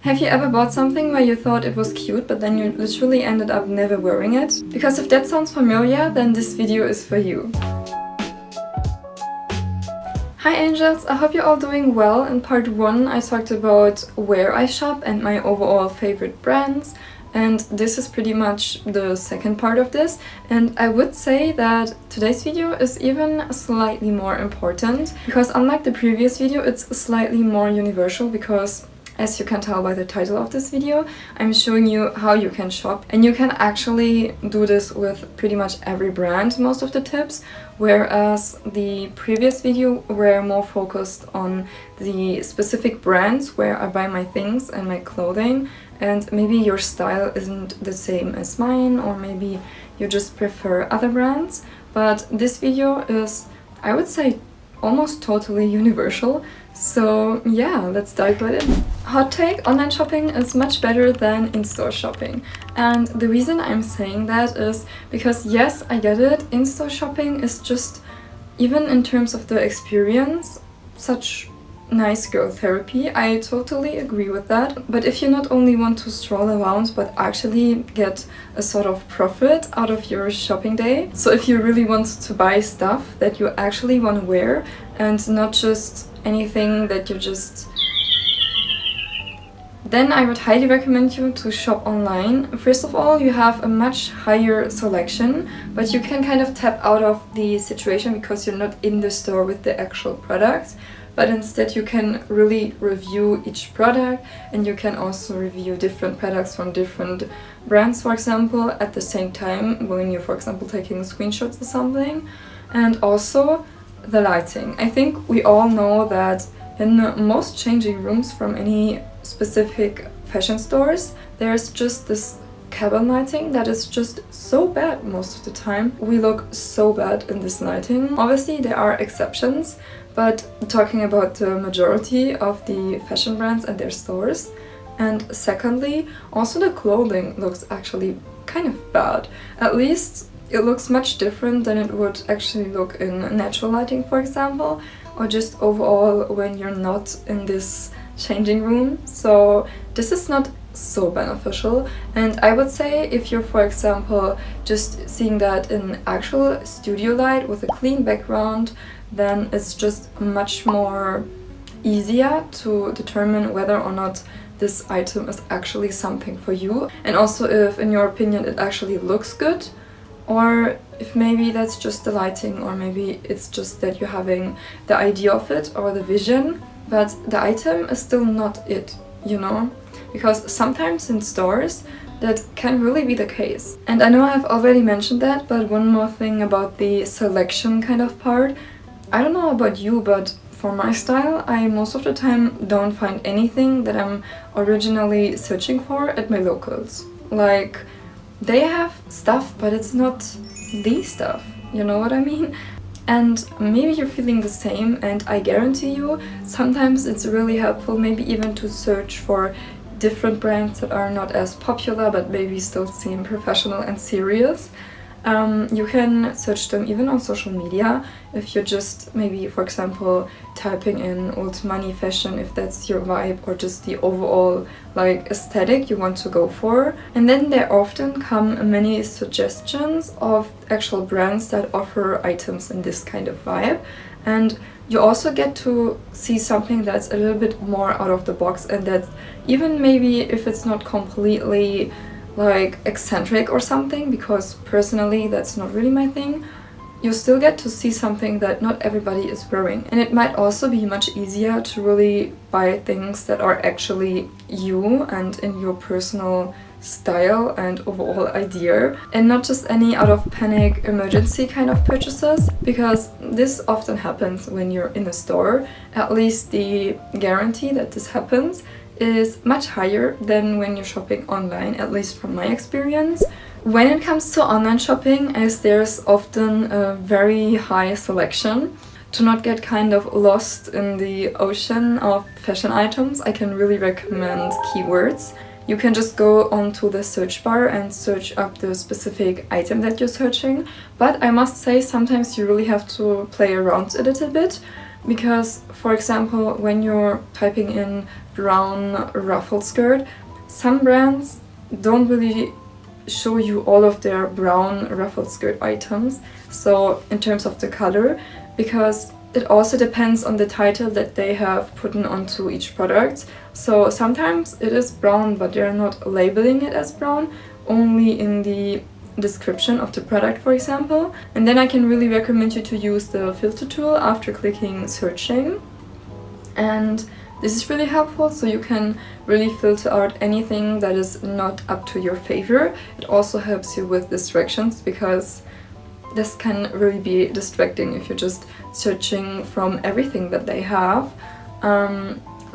Have you ever bought something where you thought it was cute but then you literally ended up never wearing it? Because if that sounds familiar, then this video is for you. Hi angels, I hope you're all doing well. In part 1 I talked about where I shop and my overall favorite brands, and this is pretty much the second part of this, and I would say that today's video is even slightly more important because unlike the previous video it's slightly more universal because, as you can tell by the title of this video, I'm showing you how you can shop, and you can actually do this with pretty much every brand, most of the tips, whereas the previous video were more focused on the specific brands where I buy my things and my clothing, and maybe your style isn't the same as mine, or maybe you just prefer other brands. But this video is, I would say, almost totally universal. So yeah, let's dive right in. Hot take, online shopping is much better than in-store shopping. And the reason I'm saying that is because yes, I get it, in-store shopping is just, even in terms of the experience, such nice girl therapy. I totally agree with that. But if you not only want to stroll around but actually get a sort of profit out of your shopping day, so if you really want to buy stuff that you actually want to wear and not just anything that you just... then I would highly recommend you to shop online. First of all, you have a much higher selection, but you can kind of tap out of the situation because you're not in the store with the actual products. But instead you can really review each product, and you can also review different products from different brands, for example, at the same time when you're, for example, taking screenshots or something. And also the lighting. I think we all know that in most changing rooms from any specific fashion stores, there's just this cabin lighting that is just so bad most of the time. We look so bad in this lighting. Obviously there are exceptions, but talking about the majority of the fashion brands and their stores. And secondly, also the clothing looks actually kind of bad. At least it looks much different than it would actually look in natural lighting, for example, or just overall when you're not in this changing room. So this is not so beneficial, and I would say if you're, for example, just seeing that in actual studio light with a clean background, then it's just much more easier to determine whether or not this item is actually something for you, and also if in your opinion it actually looks good, or if maybe that's just the lighting, or maybe it's just that you're having the idea of it or the vision, but the item is still not it, you know? Because sometimes in stores that can really be the case. And I know I've already mentioned that, but one more thing about the selection kind of part. I don't know about you, but for my style, I most of the time don't find anything that I'm originally searching for at my locals. Like, they have stuff, but it's not the stuff, you know what I mean? And maybe you're feeling the same, and I guarantee you, sometimes it's really helpful maybe even to search for different brands that are not as popular but maybe still seem professional and serious. You can search them even on social media if you're just maybe, for example, typing in old money fashion, if that's your vibe, or just the overall like aesthetic you want to go for. And then there often come many suggestions of actual brands that offer items in this kind of vibe, and you also get to see something that's a little bit more out of the box, and that even maybe if it's not completely like eccentric or something, because personally that's not really my thing, you still get to see something that not everybody is wearing. And it might also be much easier to really buy things that are actually you and in your personal style and overall idea, and not just any out of panic emergency kind of purchases, because this often happens when you're in a store. At least the guarantee that this happens is much higher than when you're shopping online, at least from my experience. When it comes to online shopping, as there's often a very high selection, to not get kind of lost in the ocean of fashion items, I can really recommend keywords. You can just go onto the search bar and search up the specific item that you're searching, but I must say sometimes you really have to play around a little bit, Because, for example, when you're typing in brown ruffled skirt, some brands don't really show you all of their brown ruffled skirt items, so in terms of the color, because it also depends on the title that they have put onto each product. So sometimes it is brown, but they're not labeling it as brown, only in the description of the product, for example. And then I can really recommend you to use the filter tool after clicking searching. And this is really helpful, so you can really filter out anything that is not up to your favor. It also helps you with distractions, because this can really be distracting if you're just searching from everything that they have.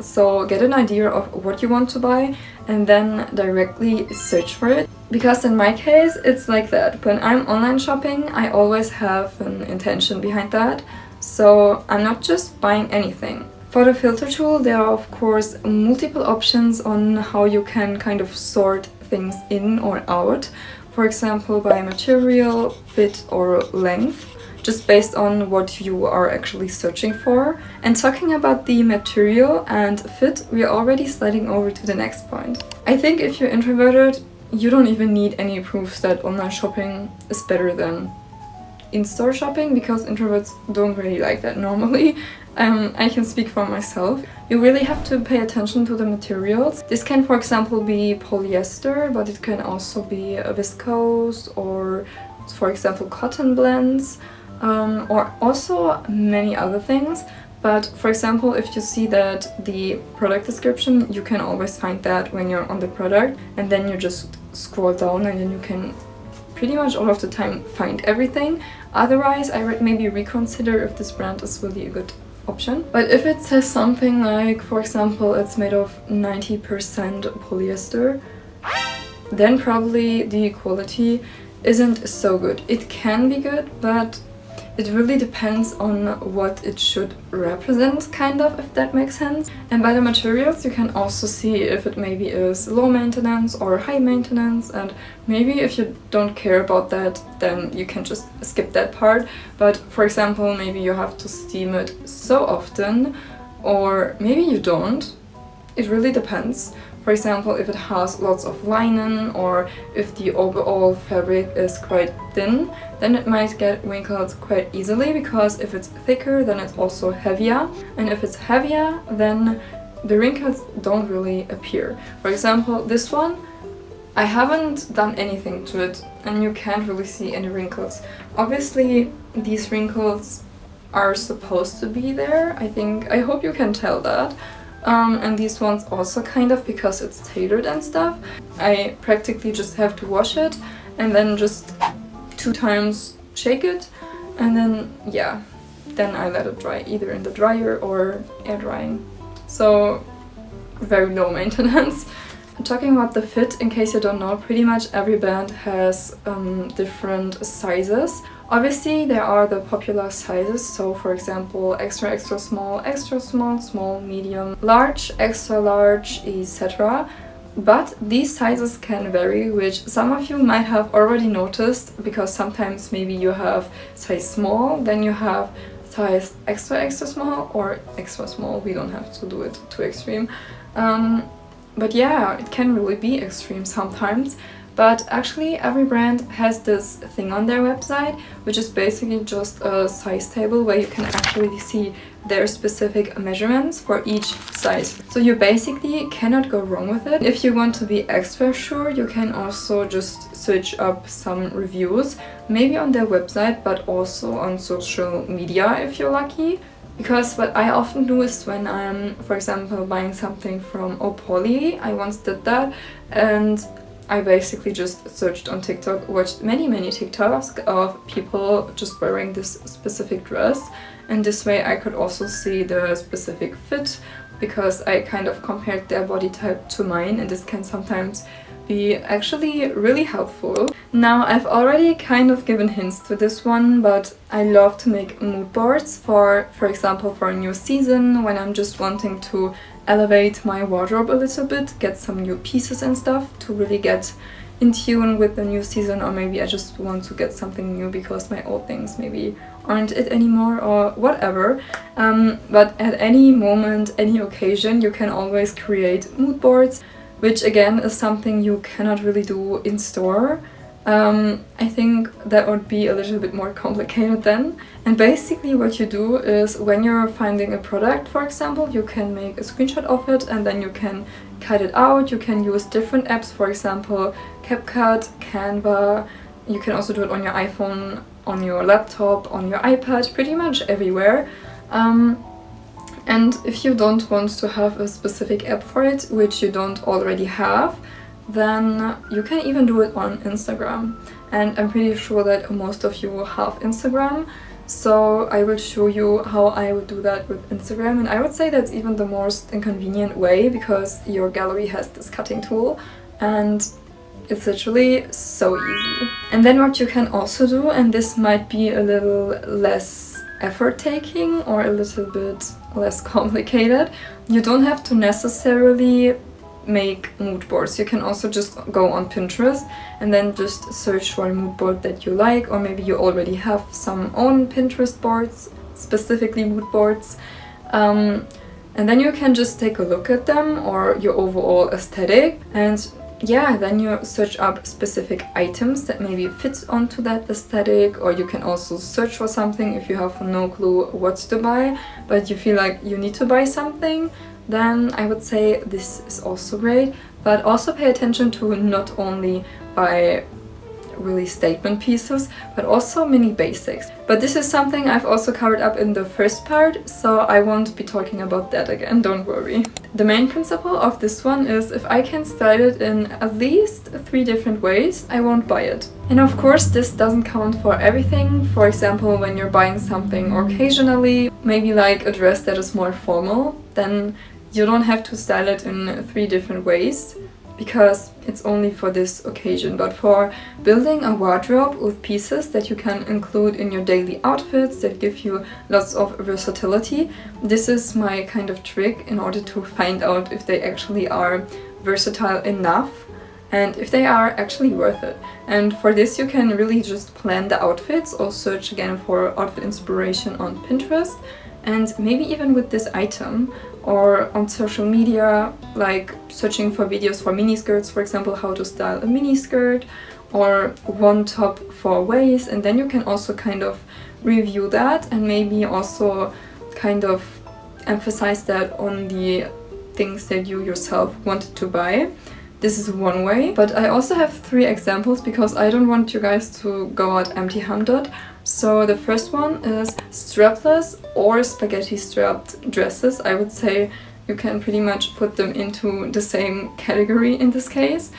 So get an idea of what you want to buy and then directly search for it. Because in my case, it's like that. When I'm online shopping, I always have an intention behind that. So I'm not just buying anything. For the filter tool, there are of course multiple options on how you can kind of sort things in or out. For example, by material, fit or length, just based on what you are actually searching for. And talking about the material and fit, we are already sliding over to the next point. I think if you're introverted, you don't even need any proofs that online shopping is better than in-store shopping, because introverts don't really like that normally. I can speak for myself. You really have to pay attention to the materials. This can, for example, be polyester, but it can also be a viscose or, for example, cotton blends, or also many other things. But for example, if you see that the product description, you can always find that when you're on the product, and then you just scroll down and then you can pretty much all of the time find everything. Otherwise, I would maybe reconsider if this brand is really a good option. But if it says something like, for example, it's made of 90% polyester, then probably the quality isn't so good. It can be good, but it really depends on what it should represent, kind of, if that makes sense. And by the materials, you can also see if it maybe is low maintenance or high maintenance, and maybe if you don't care about that, then you can just skip that part. But for example, maybe you have to steam it so often, or maybe you don't. It really depends. For example, if it has lots of linen, or if the overall fabric is quite thin, then it might get wrinkled quite easily, because if it's thicker, then it's also heavier. And if it's heavier, then the wrinkles don't really appear. For example, this one, I haven't done anything to it, and you can't really see any wrinkles. Obviously, these wrinkles are supposed to be there. I hope you can tell that. And these ones also kind of, because it's tailored and stuff. I practically just have to wash it and then just 2 times shake it, and then yeah, then I let it dry either in the dryer or air drying. So very low maintenance. Talking about the fit, in case you don't know, pretty much every brand has different sizes. Obviously, there are the popular sizes, so for example, extra, extra small, small, medium, large, extra large, etc. But these sizes can vary, which some of you might have already noticed, because sometimes maybe you have size small, then you have size extra, extra small, or extra small. We don't have to do it too extreme. But yeah, it can really be extreme sometimes. But actually every brand has this thing on their website, which is basically just a size table where you can actually see their specific measurements for each size. So you basically cannot go wrong with it. If you want to be extra sure, you can also just search up some reviews, maybe on their website, but also on social media if you're lucky. Because what I often do is when I'm, for example, buying something from Opoly, I once did that, and I basically just searched on TikTok, watched many TikToks of people just wearing this specific dress, and this way I could also see the specific fit, because I kind of compared their body type to mine, and this can sometimes be actually really helpful. Now, I've already kind of given hints to this one, but I love to make mood boards for example, for a new season, when I'm just wanting to elevate my wardrobe a little bit, get some new pieces and stuff to really get in tune with the new season, or maybe I just want to get something new because my old things maybe aren't it anymore or whatever. But at any moment, any occasion, you can always create mood boards, which again is something you cannot really do in store. I think that would be a little bit more complicated then. And basically what you do is when you're finding a product, for example, you can make a screenshot of it and then you can cut it out. You can use different apps, for example, CapCut, Canva. You can also do it on your iPhone, on your laptop, on your iPad, pretty much everywhere. And if you don't want to have a specific app for it, which you don't already have, then you can even do it on Instagram. And I'm pretty sure that most of you have Instagram, so I will show you how I would do that with Instagram. And I would say that's even the most inconvenient way, because your gallery has this cutting tool and it's literally so easy. And then what you can also do, and this might be a little less effort-taking or a little bit less complicated, you don't have to necessarily make mood boards. You can also just go on Pinterest and then just search for a mood board that you like, or maybe you already have some own Pinterest boards, specifically mood boards, and then you can just take a look at them or your overall aesthetic, and yeah, then you search up specific items that maybe fit onto that aesthetic. Or you can also search for something if you have no clue what to buy but you feel like you need to buy something. Then I would say this is also great, but also pay attention to not only buy really statement pieces, but also mini basics. But this is something I've also covered up in the first part, so I won't be talking about that again, don't worry. The main principle of this one is if I can style it in at least 3 different ways, I won't buy it. And of course this doesn't count for everything. For example, when you're buying something occasionally, maybe like a dress that is more formal, then you don't have to style it in 3 different ways, because it's only for this occasion. But for building a wardrobe with pieces that you can include in your daily outfits that give you lots of versatility, this is my kind of trick in order to find out if they actually are versatile enough and if they are actually worth it. And for this you can really just plan the outfits or search again for outfit inspiration on Pinterest, and maybe even with this item, or on social media, like searching for videos for mini skirts, for example, how to style a mini skirt, or one top for waist, and then you can also kind of review that and maybe also kind of emphasize that on the things that you yourself wanted to buy. This is one way, but I also have 3 examples because I don't want you guys to go out empty-handed. So the first one is strapless or spaghetti strapped dresses. I would say you can pretty much put them into the same category in this case.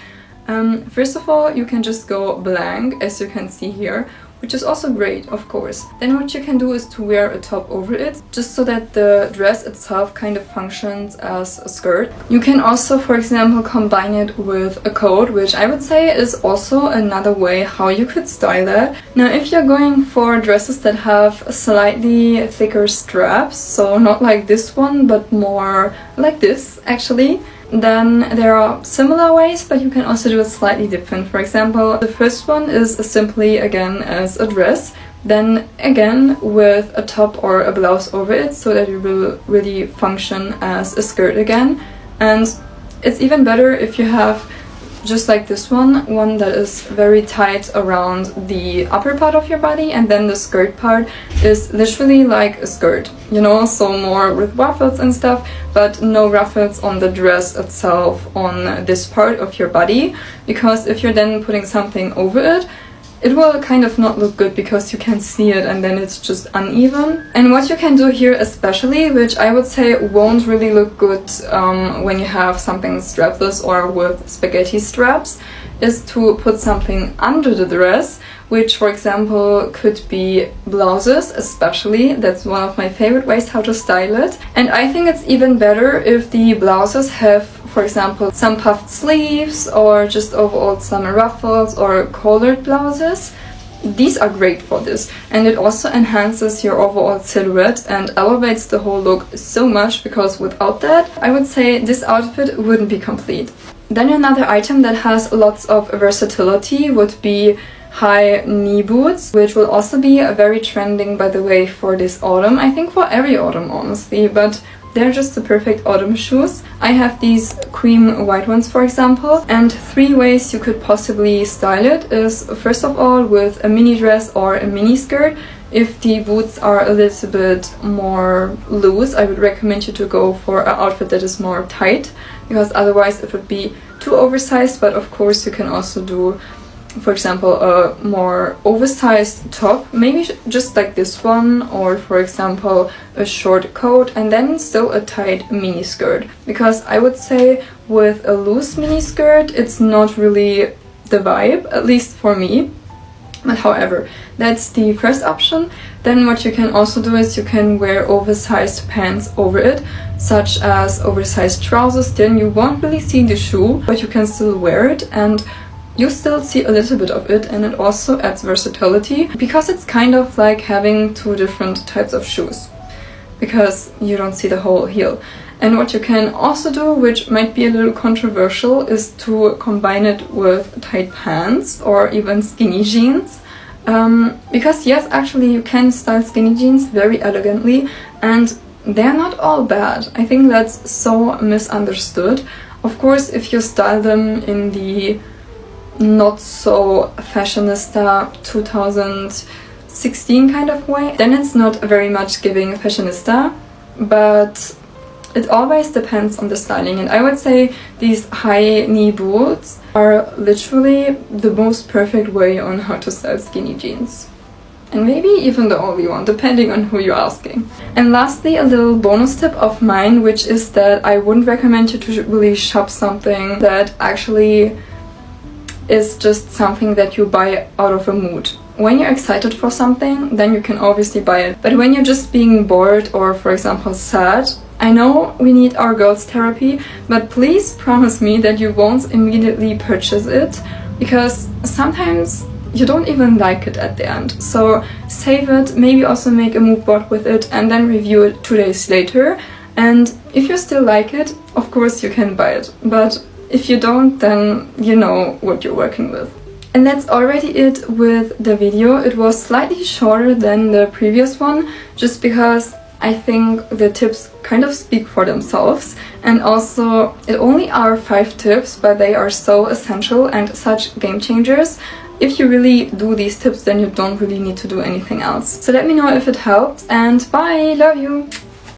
First of all, you can just go blank, as you can see here, which is also great, of course. Then what you can do is to wear a top over it, just so that the dress itself kind of functions as a skirt. You can also, for example, combine it with a coat, which I would say is also another way how you could style it. Now, if you're going for dresses that have slightly thicker straps, so not like this one, but more like this, actually, then there are similar ways, but you can also do it slightly different. For example, the first one is simply again as a dress, then again with a top or a blouse over it, so that it will really function as a skirt again. And it's even better if you have, just like this one that is very tight around the upper part of your body, and then the skirt part is literally like a skirt, you know, so more with ruffles and stuff, but no ruffles on the dress itself on this part of your body, because if you're then putting something over it, it will kind of not look good because you can see it and then it's just uneven. And what you can do here especially, which I would say won't really look good when you have something strapless or with spaghetti straps, is to put something under the dress, which for example could be blouses especially. That's one of my favorite ways how to style it. And I think it's even better if the blouses have, for example, some puffed sleeves or just overall some ruffles or collared blouses. These are great for this, and it also enhances your overall silhouette and elevates the whole look so much, because without that, I would say this outfit wouldn't be complete. Then another item that has lots of versatility would be high knee boots, which will also be very trending, by the way, for this autumn. I think for every autumn, honestly, but they're just the perfect autumn shoes. I have these cream white ones, for example, and 3 ways you could possibly style it is, first of all, with a mini dress or a mini skirt. If the boots are a little bit more loose, I would recommend you to go for an outfit that is more tight, because otherwise it would be too oversized. But of course you can also do, for example, a more oversized top, maybe just like this one, or for example a short coat and then still a tight mini skirt, because I would say with a loose mini skirt it's not really the vibe, at least for me. But however, that's the first option. Then what you can also do is you can wear oversized pants over it, such as oversized trousers. Then you won't really see the shoe, but you can still wear it and you still see a little bit of it, and it also adds versatility, because it's kind of like having 2 different types of shoes, because you don't see the whole heel. And what you can also do, which might be a little controversial, is to combine it with tight pants or even skinny jeans. Because yes, actually you can style skinny jeans very elegantly and they're not all bad. I think that's so misunderstood. Of course, if you style them in the not so fashionista 2016 kind of way, then it's not very much giving fashionista, but it always depends on the styling. And I would say these high knee boots are literally the most perfect way on how to style skinny jeans. And maybe even the only one, depending on who you're asking. And lastly, a little bonus tip of mine, which is that I wouldn't recommend you to really shop something that actually is just something that you buy out of a mood. When you're excited for something, then you can obviously buy it. But when you're just being bored or, for example, sad, I know we need our girls' therapy, but please promise me that you won't immediately purchase it, because sometimes you don't even like it at the end. So save it, maybe also make a mood board with it and then review it 2 days later. And if you still like it, of course you can buy it. But if you don't, then you know what you're working with. And that's already it with the video. It was slightly shorter than the previous one, just because I think the tips kind of speak for themselves, and also it only are 5 tips, but they are so essential and such game changers. If you really do these tips, then you don't really need to do anything else. So let me know if it helped, and bye! Love you!